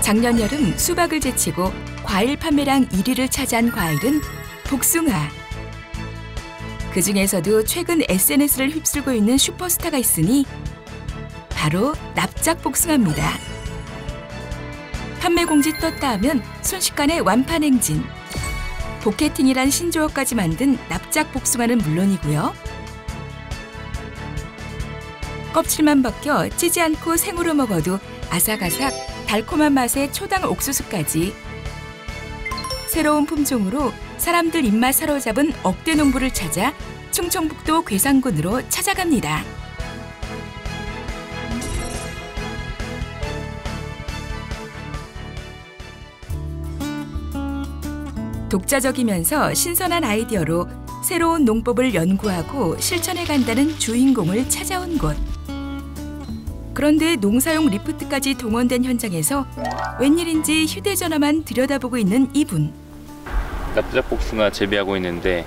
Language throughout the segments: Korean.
작년 여름 수박을 제치고 과일 판매량 1위를 차지한 과일은 복숭아. 그중에서도 최근 SNS를 휩쓸고 있는 슈퍼스타가 있으니 바로 납작 복숭아입니다. 판매 공지 떴다 하면 순식간에 완판 행진. 포케팅이란 신조어까지 만든 납작 복숭아는 물론이고요. 껍질만 벗겨 찌지 않고 생으로 먹어도 아삭아삭 달콤한 맛의 초당 옥수수까지. 새로운 품종으로 사람들 입맛 사로잡은 억대 농부를 찾아 충청북도 괴산군으로 찾아갑니다. 독자적이면서 신선한 아이디어로 새로운 농법을 연구하고 실천해 간다는 주인공을 찾아온 곳. 그런데 농사용 리프트까지 동원된 현장에서 웬일인지 휴대전화만 들여다보고 있는 이분. 납작 복숭아 재배하고 있는데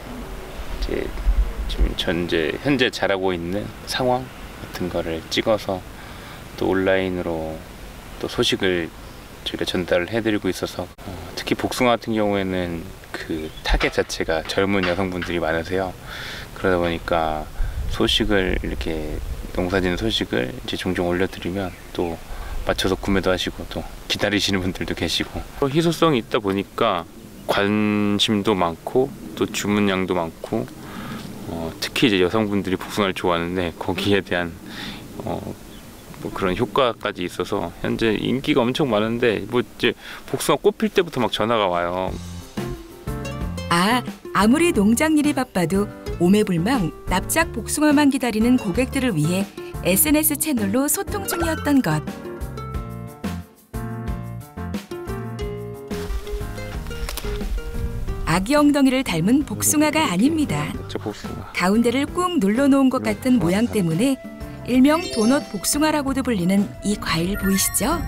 지금 현재 자라고 있는 상황 같은 거를 찍어서 또 온라인으로 또 소식을 저희가 전달을 해드리고 있어서 특히 복숭아 같은 경우에는 그 타겟 자체가 젊은 여성분들이 많으세요. 그러다 보니까 소식을 이렇게 농사짓는 소식을 이제 종종 올려드리면 또 맞춰서 구매도 하시고 또 기다리시는 분들도 계시고 희소성이 있다 보니까 관심도 많고 또 주문량도 많고 특히 이제 여성분들이 복숭아를 좋아하는데 거기에 대한 뭐 그런 효과까지 있어서 현재 인기가 엄청 많은데 뭐 이제 복숭아 꽃필 때부터 막 전화가 와요. 아무리 농장 일이 바빠도 오매불망 납작 복숭아만 기다리는 고객들을 위해 SNS 채널로 소통 중이었던 것. 아기 엉덩이를 닮은 복숭아가 아닙니다. 가운데를 꾹 눌러놓은 것 같은 모양 때문에 일명 도넛 복숭아라고도 불리는 이 과일 보이시죠?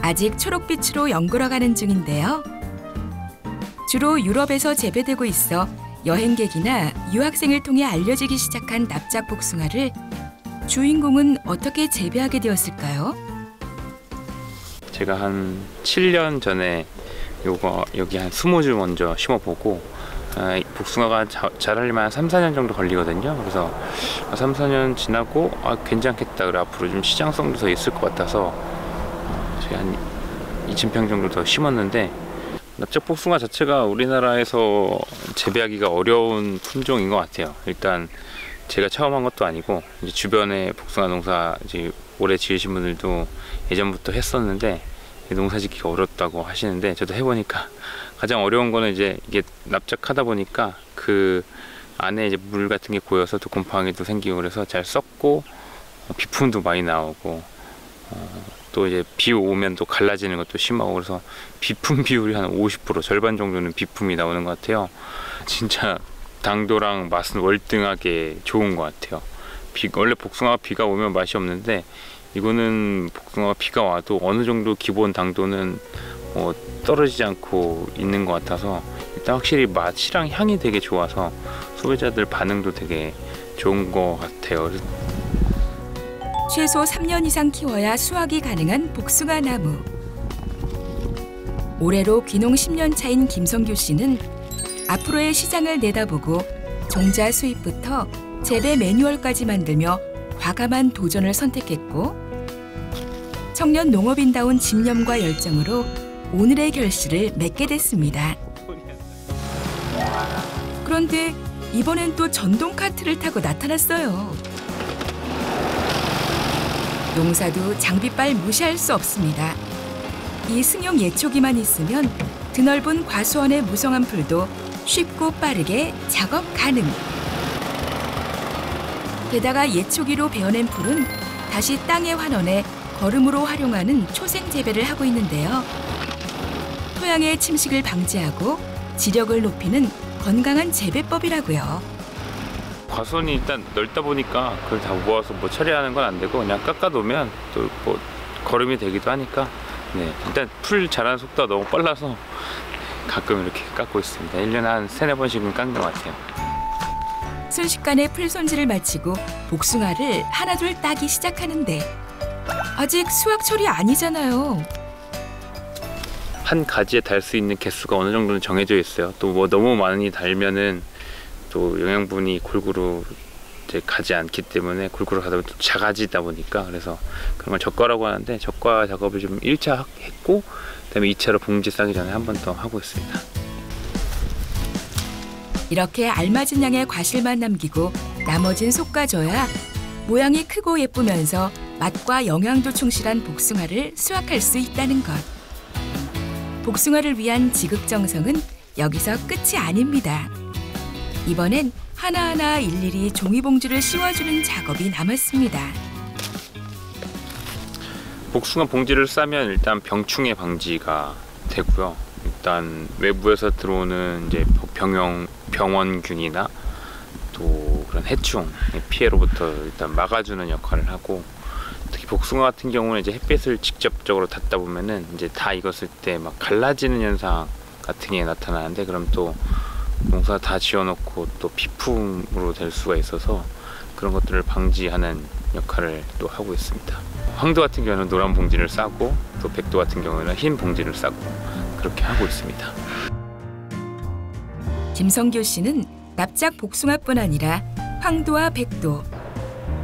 아직 초록빛으로 연걸어가는 중인데요. 주로 유럽에서 재배되고 있어 여행객이나 유학생을 통해 알려지기 시작한 납작 복숭아를 주인공은 어떻게 재배하게 되었을까요? 제가 한 7년 전에 여기 한 20주 먼저 심어보고 복숭아가 자라려면 한 3, 4년 정도 걸리거든요. 그래서 3, 4년 지나고 괜찮겠다. 그래 앞으로 좀 시장성도 더 있을 것 같아서 제가 한 2,000평 정도 더 심었는데 납작 복숭아 자체가 우리나라에서 재배하기가 어려운 품종인 것 같아요. 일단 제가 처음 한 것도 아니고 이제 주변에 복숭아 농사 이제 오래 지으신 분들도 예전부터 했었는데 농사짓기가 어렵다고 하시는데 저도 해보니까 가장 어려운 거는 이제 이게 납작하다 보니까 그 안에 이제 물 같은 게 고여서 또 곰팡이도 생기고 그래서 잘 썩고 비품도 많이 나오고 또 이제 비 오면 또 갈라지는 것도 심하고 그래서 비품 비율이 한 50% 절반 정도는 비품이 나오는 것 같아요. 진짜 당도랑 맛은 월등하게 좋은 것 같아요. 원래 복숭아가 비가 오면 맛이 없는데 이거는 복숭아가 비가 와도 어느 정도 기본 당도는 떨어지지 않고 있는 것 같아서 일단 확실히 맛이랑 향이 되게 좋아서 소비자들 반응도 되게 좋은 것 같아요. 최소 3년 이상 키워야 수확이 가능한 복숭아 나무. 올해로 귀농 10년 차인 김성규 씨는 앞으로의 시장을 내다보고 종자 수입부터 재배 매뉴얼까지 만들며 과감한 도전을 선택했고 청년 농업인다운 집념과 열정으로 오늘의 결실을 맺게 됐습니다. 그런데 이번엔 또 전동 카트를 타고 나타났어요. 농사도 장비빨 무시할 수 없습니다. 이 승용 예초기만 있으면 드넓은 과수원의 무성한 풀도 쉽고 빠르게 작업 가능. 게다가 예초기로 베어낸 풀은 다시 땅에 환원해 거름으로 활용하는 초생 재배를 하고 있는데요. 토양의 침식을 방지하고 지력을 높이는 건강한 재배법이라고요. 과수원이 일단 넓다 보니까 그걸 다 모아서 뭐 처리하는 건 안 되고 그냥 깎아놓으면 또 뭐 거름이 되기도 하니까 일단 풀 자라는 속도가 너무 빨라서 가끔 이렇게 깎고 있습니다. 1년에 한 3, 4번씩은 깎는 것 같아요. 순식간에 풀 손질을 마치고 복숭아를 하나둘 따기 시작하는데 아직 수확철이 아니잖아요. 한 가지에 달 수 있는 개수가 어느 정도는 정해져 있어요. 또 뭐 너무 많이 달면은 또 영양분이 골고루 이제 가지 않기 때문에 골고루 가다 보면 또 작아지다 보니까, 그래서 그런 걸 적과라고 하는데, 적과 작업을 좀 1차 했고 그다음에 2차로 봉지 싸기 전에 한 번 더 하고 있습니다. 이렇게 알맞은 양의 과실만 남기고 나머진 솎아줘야 모양이 크고 예쁘면서 맛과 영양도 충실한 복숭아를 수확할 수 있다는 것. 복숭아를 위한 지극정성은 여기서 끝이 아닙니다. 이번엔 하나하나 일일이 종이봉지를 씌워주는 작업이 남았습니다. 복숭아 봉지를 싸면 일단 병충해 방지가 되고요. 일단 외부에서 들어오는 이제 병원균이나 또 그런 해충 피해로부터 일단 막아주는 역할을 하고, 특히 복숭아 같은 경우는 이제 햇빛을 직접적으로 닿다 보면은 이제 다 익었을 때 막 갈라지는 현상 같은 게 나타나는데, 그럼 또 농사 다 지어놓고 또 비품으로 될 수가 있어서 그런 것들을 방지하는 역할을 또 하고 있습니다. 황도 같은 경우는 노란 봉지를 싸고, 또 백도 같은 경우는 흰 봉지를 싸고 그렇게 하고 있습니다. 김성교 씨는 납작 복숭아뿐 아니라 황도와 백도,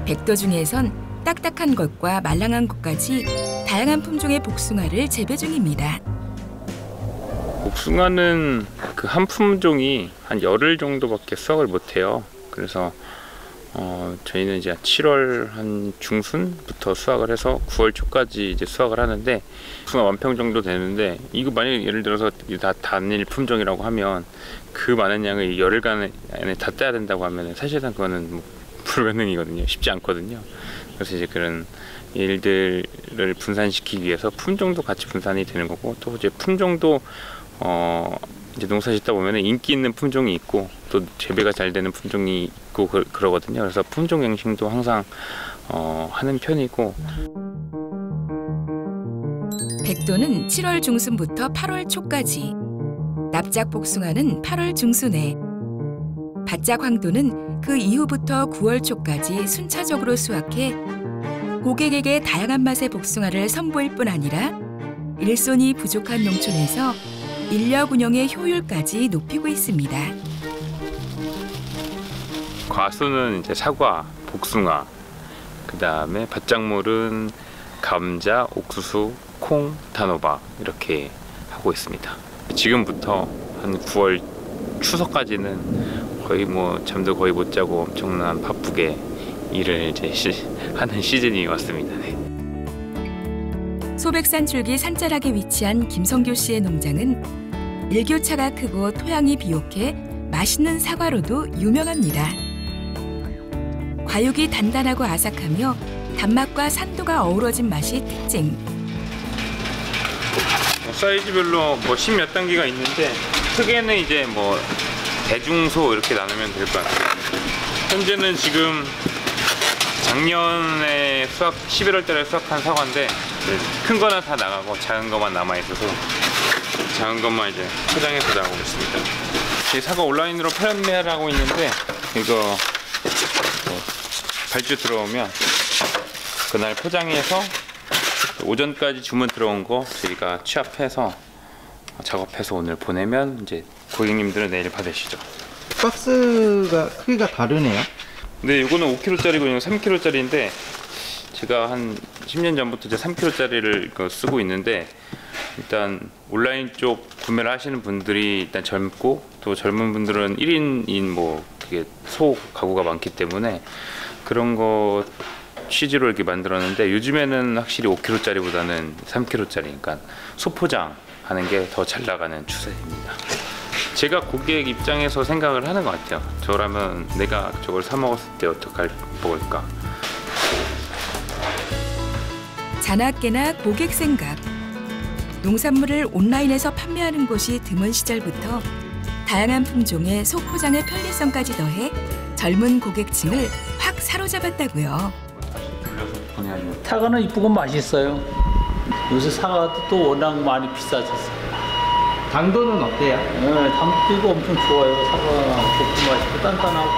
백도 중에선 딱딱한 것과 말랑한 것까지 다양한 품종의 복숭아를 재배 중입니다. 복숭아는 그 한 품종이 한 열흘 정도밖에 수확을 못해요. 그래서 저희는 이제 7월 한 중순부터 수확을 해서 9월 초까지 이제 수확을 하는데, 복숭아 만평 정도 되는데, 이거 만약에 예를 들어서 다 단일 품종이라고 하면 그 많은 양을 열흘간 안에 다 따야 된다고 하면 사실상 그거는 뭐 불가능이거든요. 쉽지 않거든요. 그래서 이제 그런 일들을 분산시키기 위해서 품종도 같이 분산이 되는 거고, 또 이제 품종도 이제 농사 짓다 보면 인기 있는 품종이 있고 또 재배가 잘 되는 품종이 있고 그러거든요. 그래서 품종 갱신도 항상 하는 편이고. 백도는 7월 중순부터 8월 초까지, 납작 복숭아는 8월 중순에, 바짝 황도는 그 이후부터 9월 초까지 순차적으로 수확해 고객에게 다양한 맛의 복숭아를 선보일 뿐 아니라 일손이 부족한 농촌에서 인력 운영의 효율까지 높이고 있습니다. 과수는 이제 사과, 복숭아, 그 다음에 밭작물은 감자, 옥수수, 콩, 단호박 이렇게 하고 있습니다. 지금부터 한 9월 추석까지는 거의 뭐 잠도 거의 못 자고 엄청난 바쁘게 일을 이제 하는 시즌이 왔습니다. 네. 소백산 줄기 산자락에 위치한 김성교 씨의 농장은 일교차가 크고 토양이 비옥해 맛있는 사과로도 유명합니다. 과육이 단단하고 아삭하며 단맛과 산도가 어우러진 맛이 특징. 사이즈별로 뭐 10몇 단계가 있는데, 크게는 이제 뭐 대중소 이렇게 나누면 될 것 같아요. 현재는 지금 작년에 11월 달에 수확한 사과인데, 큰 거는 다 나가고 작은 것만 남아 있어서 작은 것만 이제 포장해서 나가고 있습니다. 이 사과 온라인으로 판매를 하고 있는데, 이거 뭐 발주 들어오면 그날 포장해서 오전까지 주문 들어온 거 저희가 취합해서 작업해서 오늘 보내면 이제 고객님들은 내일 받으시죠. 박스가 크기가 다르네요. 네, 이거는 5kg짜리고 이건 3kg짜리인데, 제가 한 10년 전부터 이제 3kg짜리를 쓰고 있는데, 일단 온라인 쪽 구매를 하시는 분들이 일단 젊고, 또 젊은 분들은 1인인 뭐 그게 소 가구가 많기 때문에 그런 거 취지로 이렇게 만들었는데, 요즘에는 확실히 5kg짜리보다는 3kg짜리, 그러니까 소포장 하는 게 더 잘 나가는 추세입니다. 제가 고객 입장에서 생각을 하는 것 같아요. 저라면 내가 저걸 사 먹었을 때 어떻게 먹을까? 자나깨나 고객 생각. 농산물을 온라인에서 판매하는 곳이 드문 시절부터 다양한 품종의 소포장의 편리성까지 더해 젊은 고객층을 확 사로잡았다고요. 사과는 이쁘고 맛있어요. 요새 사과도 또 워낙 많이 비싸졌어요. 당도는 어때요? 네, 당도 엄청 좋아요. 사과 좋고 맛있고 단단하고.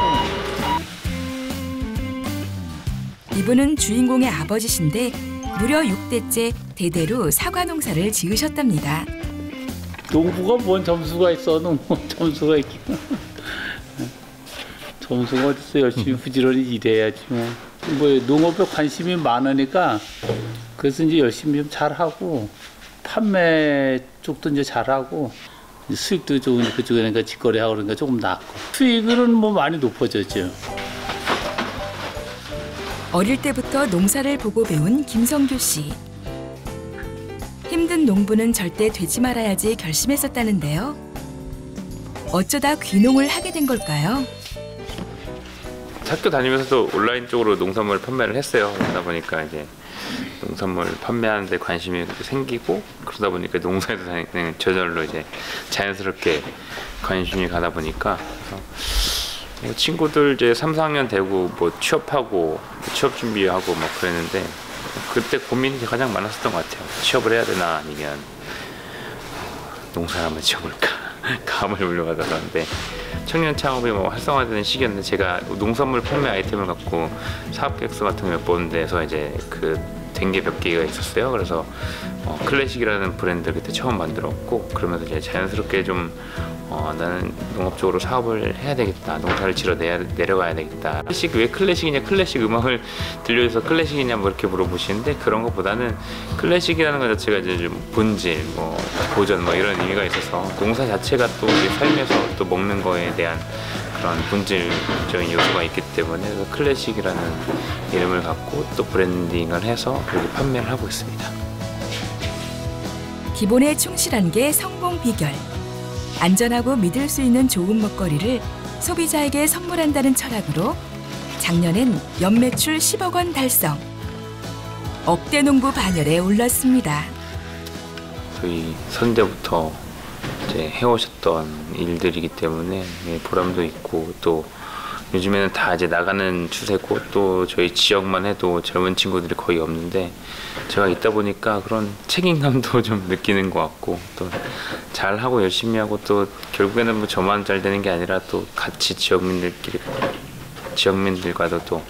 이분은 주인공의 아버지신데 무려 6대째 대대로 사과 농사를 지으셨답니다. 농부가 뭔 점수가 있어? 농부 점수가 있긴. 점수가 어딨어? 열심히 부지런히 일해야지 뭐. 뭐 농업에 관심이 많으니까 그래서 이제 열심히 좀 잘하고 판매 쪽도 이제 잘하고 수익도 좀 그쪽에 그러니까 직거래하고 그러니까 조금 낫고 수익은 뭐 많이 높아졌죠. 어릴 때부터 농사를 보고 배운 김성규 씨. 힘든 농부는 절대 되지 말아야지 결심했었다는데요. 어쩌다 귀농을 하게 된 걸까요? 학교 다니면서도 온라인 쪽으로 농산물 판매를 했어요. 그러다 보니까 이제 농산물 판매하는 데 관심이 생기고 그러다 보니까 농사에도 다니는 저절로 이제 자연스럽게 관심이 가다 보니까 뭐 친구들 이제 3, 4학년 되고 뭐 취업하고 취업 준비하고 막 그랬는데 그때 고민이 가장 많았었던 것 같아요. 취업을 해야 되나 아니면 농사를 한번 지어볼까 감을 물려가다가는데 청년 창업이 뭐 활성화되는 시기였는데 제가 농산물 판매 아이템을 갖고 사업 계획서 같은 거 몇 번 내서 이제 그 된 게 몇 개가 있었어요. 그래서 클래식이라는 브랜드를 그때 처음 만들었고 그러면서 이제 자연스럽게 좀 나는 농업 쪽으로 사업을 해야 되겠다. 농사를 지러 내려가야 되겠다. 클래식 왜 클래식이냐, 클래식 음악을 들려줘서 클래식이냐 뭐 이렇게 물어보시는데 그런 것보다는 클래식이라는 것 자체가 이제 좀 본질, 뭐 고전 뭐 이런 의미가 있어서 농사 자체가 또 우리 삶에서 또 먹는 거에 대한 그런 본질적인 요소가 있기 때문에 클래식이라는 이름을 갖고 또 브랜딩을 해서 그렇게 판매를 하고 있습니다. 기본에 충실한 게 성공 비결. 안전하고 믿을 수 있는 좋은 먹거리를 소비자에게 선물한다는 철학으로 작년엔 연매출 10억 원 달성. 억대 농부 반열에 올랐습니다. 저희 선대부터 이제 해오셨던 일들이기 때문에 보람도 있고 또 요즘에는 다 이제 나가는 추세고 또 저희 지역만 해도 젊은 친구들이 거의 없는데 제가 있다 보니까 그런 책임감도 좀 느끼는 것 같고 또 잘하고 열심히 하고 또 결국에는 뭐 저만 잘 되는 게 아니라 또 같이 지역민들과도 또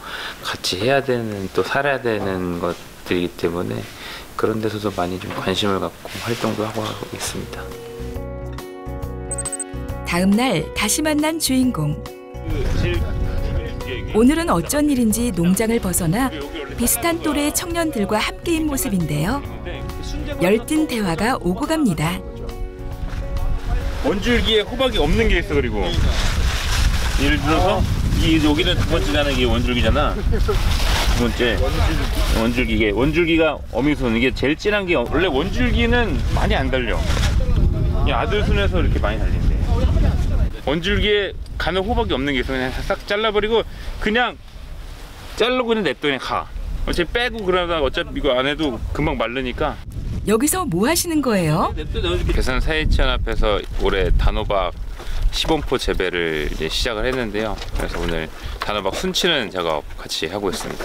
같이 해야 되는 또 살아야 되는 것들이기 때문에 그런 데서도 많이 좀 관심을 갖고 활동도 하고 있습니다. 다음 날 다시 만난 주인공. 오늘은 어쩐 일인지 농장을 벗어나 비슷한 또래의 청년들과 함께인 모습인데요. 열띤 대화가 오고 갑니다. 원줄기에 호박이 없는 게 있어. 그리고 예를 들어서 여기는 두 번째잖아. 이게 원줄기잖아. 두 번째 원줄기. 이게 원줄기가 어미순. 이게 제일 진한 게 원래 원줄기는 많이 안 달려. 아들 순에서 이렇게 많이 달린대. 원줄기에 가는 호박이 없는 게 있어. 그냥 싹 잘라버리고 그냥 자르고 그냥 냅둬 가. 어차피 빼고 그러다가 어차피 이거 안 해도 금방 마르니까. 여기서 뭐 하시는 거예요? 괴산 사회체연합에서 올해 단호박 시범포 재배를 이제 시작을 했는데요. 그래서 오늘 단호박 순치는 작업 같이 하고 있습니다.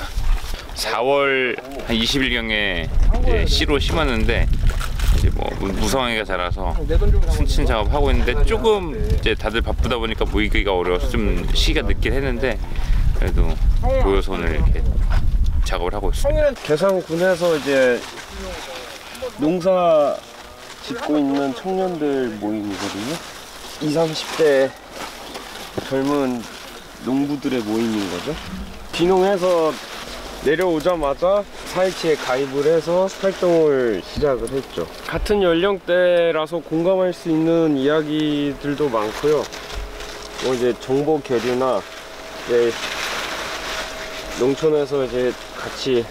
4월 한 20일경에 이제 씨로 심었는데 이제 뭐 무성하게가 자라서 순친 작업하고 있는데 조금 이제 다들 바쁘다 보니까 모이기가 어려워서 좀 시기가 늦긴 했는데 그래도 모여서 오늘 이렇게 작업을 하고 있습니다. 괴산군에서 이제 농사 짓고 있는 청년들 모임이거든요. 20, 30대 젊은 농부들의 모임인 거죠. 귀농해서 내려오자마자 사이치에 가입을 해서 활동을 시작을 했죠. 같은 연령대라서 공감할 수 있는 이야기들도 많고요. 뭐 이제 정보 교류나 이제 농촌에서 이제 같이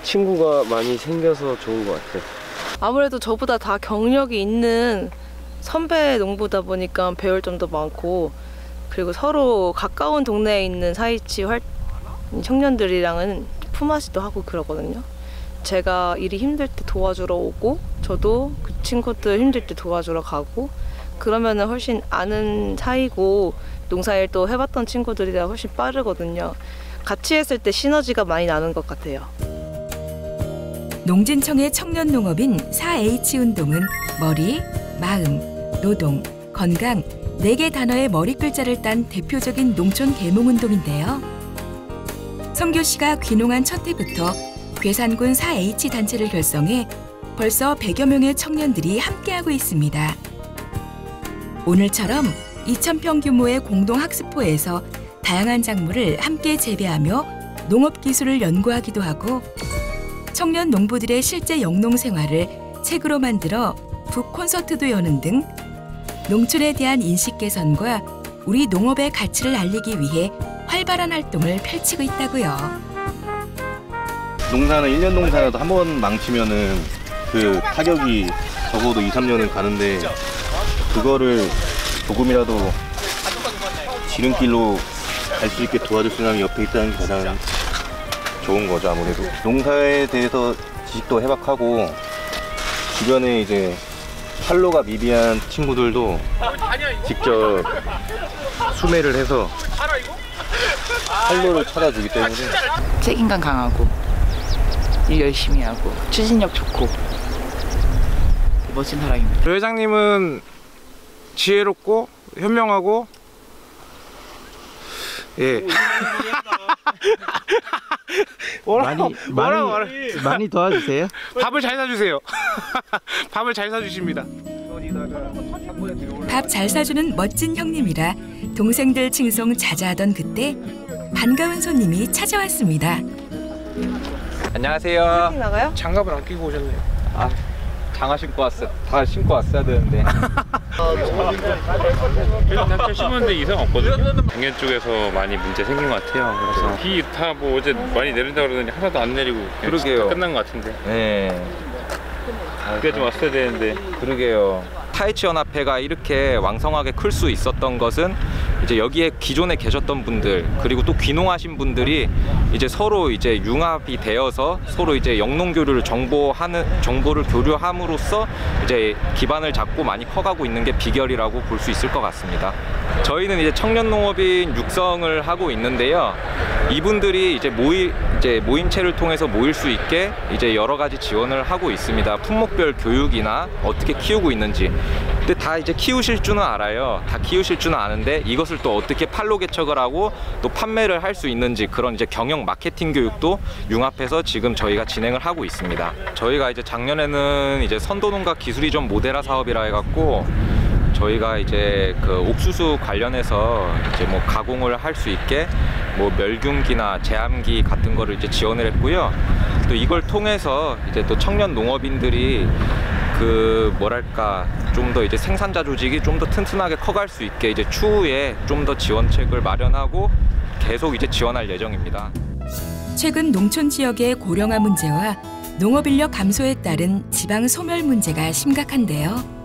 친구가 많이 생겨서 좋은 것 같아요. 아무래도 저보다 다 경력이 있는 선배 농부다 보니까 배울 점도 많고 그리고 서로 가까운 동네에 있는 사이치 청년들이랑은 품앗이도 하고 그러거든요. 제가 일이 힘들 때 도와주러 오고 저도 그 친구들 힘들 때 도와주러 가고 그러면은 훨씬 아는 사이고 농사일도 해봤던 친구들이라 훨씬 빠르거든요. 같이 했을 때 시너지가 많이 나는 것 같아요. 농진청의 청년 농업인 4H 운동은 머리, 마음, 노동, 건강 4개 단어의 머리 글자를 딴 대표적인 농촌 계몽 운동인데요. 성규 씨가 귀농한 첫 해부터 괴산군 4H 단체를 결성해 벌써 100여 명의 청년들이 함께하고 있습니다. 오늘처럼 2,000평 규모의 공동학습포에서 다양한 작물을 함께 재배하며 농업기술을 연구하기도 하고 청년 농부들의 실제 영농 생활을 책으로 만들어 북 콘서트도 여는 등 농촌에 대한 인식 개선과 우리 농업의 가치를 알리기 위해 활발한 활동을 펼치고 있다고요. 농사는 1년 농사라도 한 번 망치면은 그 타격이 적어도 2, 3년은 가는데 그거를 조금이라도 지름길로 갈 수 있게 도와줄 사람이 옆에 있다는 게 가장 좋은 거죠. 아무래도 농사에 대해서 지식도 해박하고 주변에 이제 활로가 미비한 친구들도 직접 수매를 해서 활로를 찾아주기 때문에 책임감 강하고 일 열심히 하고 추진력 좋고 멋진 사람입니다. 조 회장님은 지혜롭고 현명하고 예. 많이 도와주세요. 밥을 잘 사주세요. 밥을 잘 사주십니다. 밥 잘 사주는 멋진 형님이라 동생들 칭송 자자하던 그때 반가운 손님이 찾아왔습니다. 안녕하세요. 나가요? 장갑을 안 끼고 오셨네요. 아, 장화 신고 왔어. 다 신고 왔어야 되는데. 단체 심었는데 이상 없거든요. 작년 쪽에서 많이 문제 생긴 것 같아요. 그래서 비 다 뭐 어제 많이 내린다 그러더니 하나도 안 내리고 그러게요. 끝난 것 같은데. 네. 그게 좀 왔어야 되는데. 그러게요. 타이치 연합회가 이렇게 왕성하게 클 수 있었던 것은 이제 여기에 기존에 계셨던 분들 그리고 또 귀농하신 분들이 이제 서로 이제 융합이 되어서 서로 이제 영농교류를 정보를 교류함으로써 이제 기반을 잡고 많이 커가고 있는 게 비결이라고 볼 수 있을 것 같습니다. 저희는 이제 청년 농업인 육성을 하고 있는데요. 이분들이 이제 모임체를 통해서 모일 수 있게 이제 여러 가지 지원을 하고 있습니다. 품목별 교육이나 어떻게 키우고 있는지. 근데 다 이제 키우실 줄은 알아요. 다 키우실 줄은 아는데 이것을 또 어떻게 판로 개척을 하고 또 판매를 할 수 있는지 그런 이제 경영 마케팅 교육도 융합해서 지금 저희가 진행을 하고 있습니다. 저희가 이제 작년에는 이제 선도농가 기술이전 모델화 사업이라 해갖고 저희가 이제 그 옥수수 관련해서 이제 뭐 가공을 할 수 있게 뭐 멸균기나 제암기 같은 거를 이제 지원을 했고요. 또 이걸 통해서 이제 또 청년 농업인들이 그 뭐랄까 좀 더 이제 생산자 조직이 좀 더 튼튼하게 커갈 수 있게 이제 추후에 좀 더 지원책을 마련하고 계속 이제 지원할 예정입니다. 최근 농촌 지역의 고령화 문제와 농업 인력 감소에 따른 지방 소멸 문제가 심각한데요.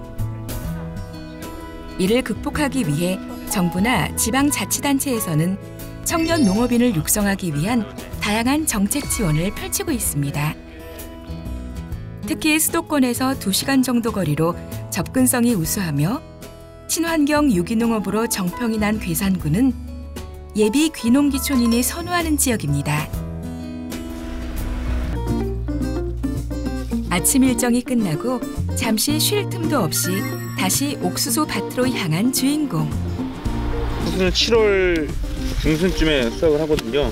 이를 극복하기 위해 정부나 지방자치단체에서는 청년 농업인을 육성하기 위한 다양한 정책 지원을 펼치고 있습니다. 특히 수도권에서 2시간 정도 거리로 접근성이 우수하며 친환경 유기농업으로 정평이 난 괴산군은 예비 귀농귀촌인이 선호하는 지역입니다. 아침 일정이 끝나고 잠시 쉴 틈도 없이 다시 옥수수 밭으로 향한 주인공. 옥수수는 7월 중순쯤에 수확을 하거든요.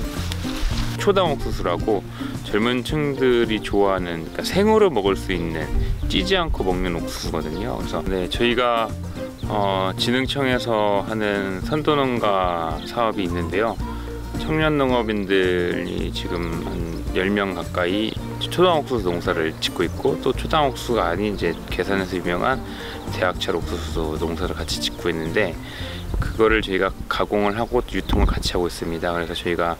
초당 옥수수라고 젊은 층들이 좋아하는, 그러니까 생으로 먹을 수 있는, 찌지 않고 먹는 옥수수거든요. 그래서 네, 저희가 진흥청에서 하는 선도농가 사업이 있는데요. 청년 농업인들이 지금 한 10명 가까이 초당 옥수수 농사를 짓고 있고, 또 초당 옥수수가 아닌 이제 괴산에서 유명한 대학철 옥수수 농사를 같이 짓고 있는데, 그거를 저희가 가공을 하고 유통을 같이 하고 있습니다. 그래서 저희가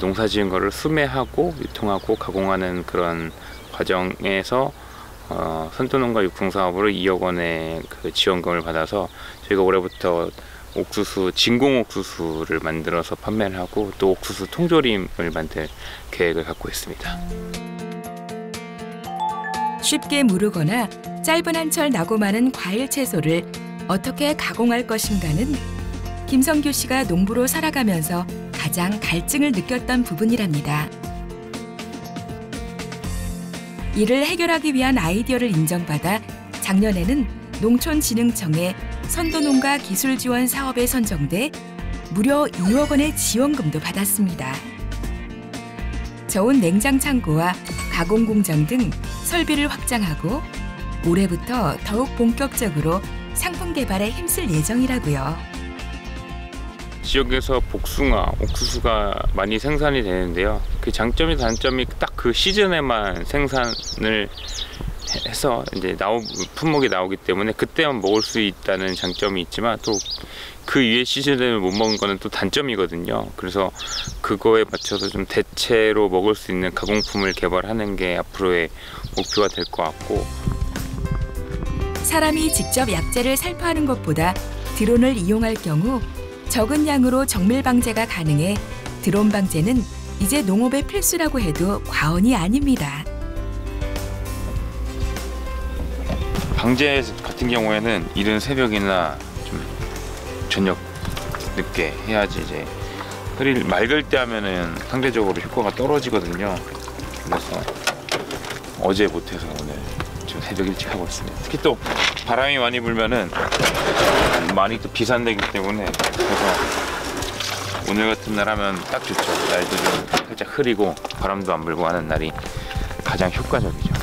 농사 지은 거를 수매하고 유통하고 가공하는 그런 과정에서 선도농가 육성사업으로 2억 원의 그 지원금을 받아서 저희가 올해부터 옥수수, 진공 옥수수를 만들어서 판매를 하고 또 옥수수 통조림을 만들 계획을 갖고 있습니다. 쉽게 무르거나 짧은 한철 나고 마는 과일 채소를 어떻게 가공할 것인가는 김성규 씨가 농부로 살아가면서 가장 갈증을 느꼈던 부분이랍니다. 이를 해결하기 위한 아이디어를 인정받아 작년에는 농촌진흥청의 선도농가 기술지원 사업에 선정돼 무려 2억 원의 지원금도 받았습니다. 저온 냉장 창고와 가공 공장 등 설비를 확장하고 올해부터 더욱 본격적으로 상품 개발에 힘쓸 예정이라고요. 지역에서 복숭아, 옥수수가 많이 생산이 되는데요. 그 장점이 단점이 딱 그 시즌에만 생산을 해서 이제 품목이 나오기 때문에 그때만 먹을 수 있다는 장점이 있지만 또 그 위에 시즌을 못 먹은 거는 또 단점이거든요. 그래서 그거에 맞춰서 좀 대체로 먹을 수 있는 가공품을 개발하는 게 앞으로의 목표가 될 것 같고, 사람이 직접 약재를 살포하는 것보다 드론을 이용할 경우 적은 양으로 정밀 방제가 가능해 드론 방제는 이제 농업의 필수라고 해도 과언이 아닙니다. 방제 같은 경우에는 이른 새벽이나 좀 저녁 늦게 해야지 이제 맑을 때 하면은 상대적으로 효과가 떨어지거든요. 그래서 어제 못해서 오늘 좀 새벽 일찍 하고 있습니다. 특히 또 바람이 많이 불면은 많이 또 비산되기 때문에, 그래서 오늘 같은 날 하면 딱 좋죠. 날도 좀 살짝 흐리고 바람도 안 불고 하는 날이 가장 효과적이죠.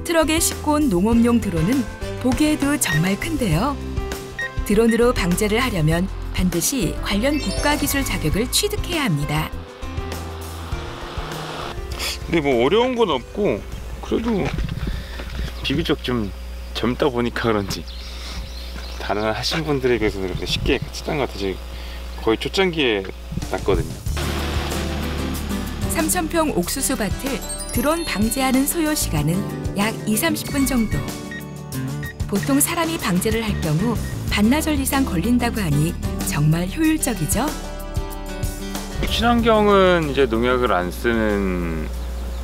트럭에 싣고 온 농업용 드론은 보기에도 정말 큰데요. 드론으로 방제를 하려면 반드시 관련 국가기술 자격을 취득해야 합니다. 근데 뭐 어려운 건 없고, 그래도 비교적 좀 젊다 보니까 그런지 다른 하신 분들에 비해서 그렇게 쉽게 치던 것 같아요. 거의 초창기에 났거든요. 3,000평 옥수수 밭을 드론 방제하는 소요 시간은 약 20-30분 정도. 보통 사람이 방제를 할 경우 반나절 이상 걸린다고 하니 정말 효율적이죠. 친환경은 이제 농약을 안 쓰는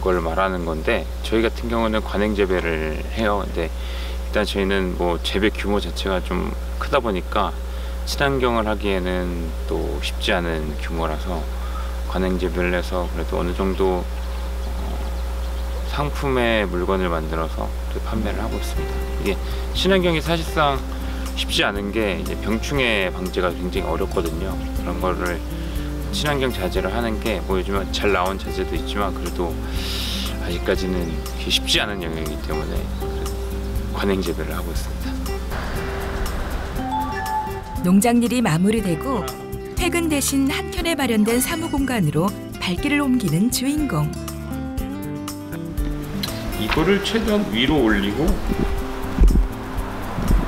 걸 말하는 건데, 저희 같은 경우는 관행 재배를 해요. 근데 일단 저희는 뭐 재배 규모 자체가 좀 크다 보니까 친환경을 하기에는 또 쉽지 않은 규모라서 관행 재배를 해서 그래도 어느 정도 상품의 물건을 만들어서 판매를 하고 있습니다. 이게 친환경이 사실상 쉽지 않은 게 이제 병충해 방제가 굉장히 어렵거든요. 그런 거를 친환경 자재를 하는 게 뭐 요즘은 잘 나온 자재도 있지만 그래도 아직까지는 쉽지 않은 영역이기 때문에 관행 재배를 하고 있습니다. 농장일이 마무리되고 퇴근 대신 한켠에 마련된 사무공간으로 발길을 옮기는 주인공. 이거를 최대한 위로 올리고,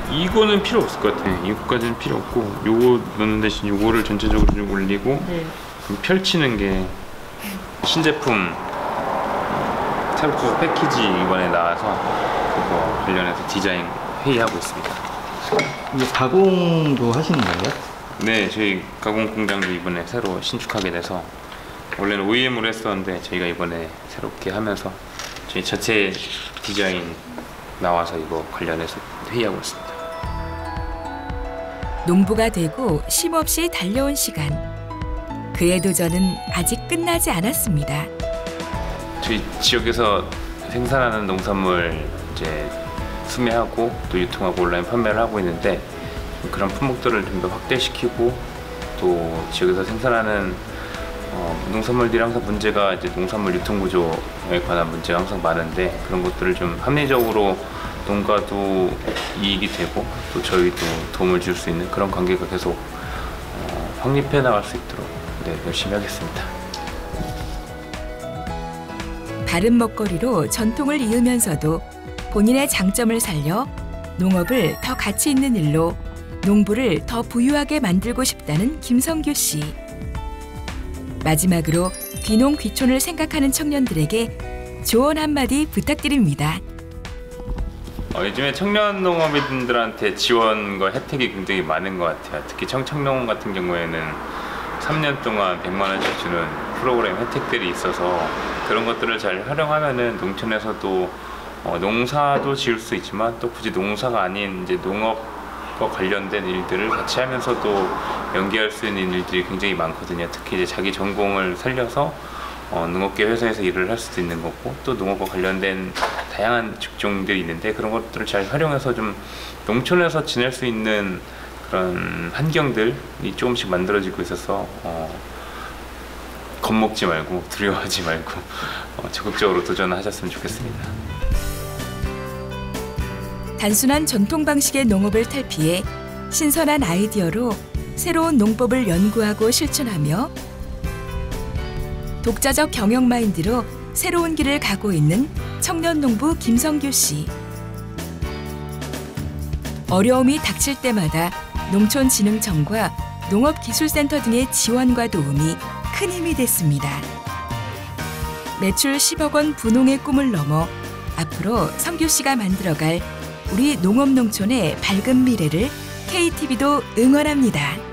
이거는 필요 없을 것 같아요. 이거까지는 필요 없고, 요거 넣는 대신 요거를 전체적으로 좀 올리고 펼치는 게 신제품 새로 패키지 이번에 나와서 그거 관련해서 디자인 회의하고 있습니다. 이게 가공도 하시는 거예요? 네, 저희 가공 공장도 이번에 새로 신축하게 돼서, 원래는 OEM으로 했었는데 저희가 이번에 새롭게 하면서 저희 자체 디자인 나와서 이거 관련해서 회의하고 있습니다. 농부가 되고 쉼없이 달려온 시간. 그의 도전은 아직 끝나지 않았습니다. 저희 지역에서 생산하는 농산물 이제 수매하고 또 유통하고 온라인 판매를 하고 있는데, 그런 품목들을 좀 더 확대시키고, 또 지역에서 생산하는 농산물들이 항상 문제가 이제 농산물 유통 구조에 관한 문제가 항상 많은데, 그런 것들을 좀 합리적으로 농가도 이익이 되고 또 저희도 도움을 줄 수 있는 그런 관계가 계속 확립해 나갈 수 있도록 열심히 하겠습니다. 다른 먹거리로 전통을 이으면서도 본인의 장점을 살려 농업을 더 가치 있는 일로 농부를 더 부유하게 만들고 싶다는 김성규 씨. 마지막으로 귀농 귀촌을 생각하는 청년들에게 조언 한마디 부탁드립니다. 요즘에 청년 농업인들한테 지원과 혜택이 굉장히 많은 것 같아요. 특히 청청농 같은 경우에는 3년 동안 100만 원씩 주는 프로그램 혜택들이 있어서, 그런 것들을 잘 활용하면은 농촌에서도 농사도 지을 수 있지만 또 굳이 농사가 아닌 이제 농업과 관련된 일들을 같이 하면서도 연계할 수 있는 일들이 굉장히 많거든요. 특히 이제 자기 전공을 살려서 농업계 회사에서 일을 할 수도 있는 거고, 또 농업과 관련된 다양한 직종들이 있는데, 그런 것들을 잘 활용해서 좀 농촌에서 지낼 수 있는 그런 환경들이 조금씩 만들어지고 있어서 겁먹지 말고 두려워하지 말고 적극적으로 도전하셨으면 좋겠습니다. 단순한 전통 방식의 농업을 탈피해 신선한 아이디어로 새로운 농법을 연구하고 실천하며 독자적 경영 마인드로 새로운 길을 가고 있는 청년 농부 김성규 씨. 어려움이 닥칠 때마다 농촌진흥청과 농업기술센터 등의 지원과 도움이 큰 힘이 됐습니다. 매출 10억 원 분홍의 꿈을 넘어 앞으로 성규 씨가 만들어갈 우리 농업농촌의 밝은 미래를 KTV도 응원합니다.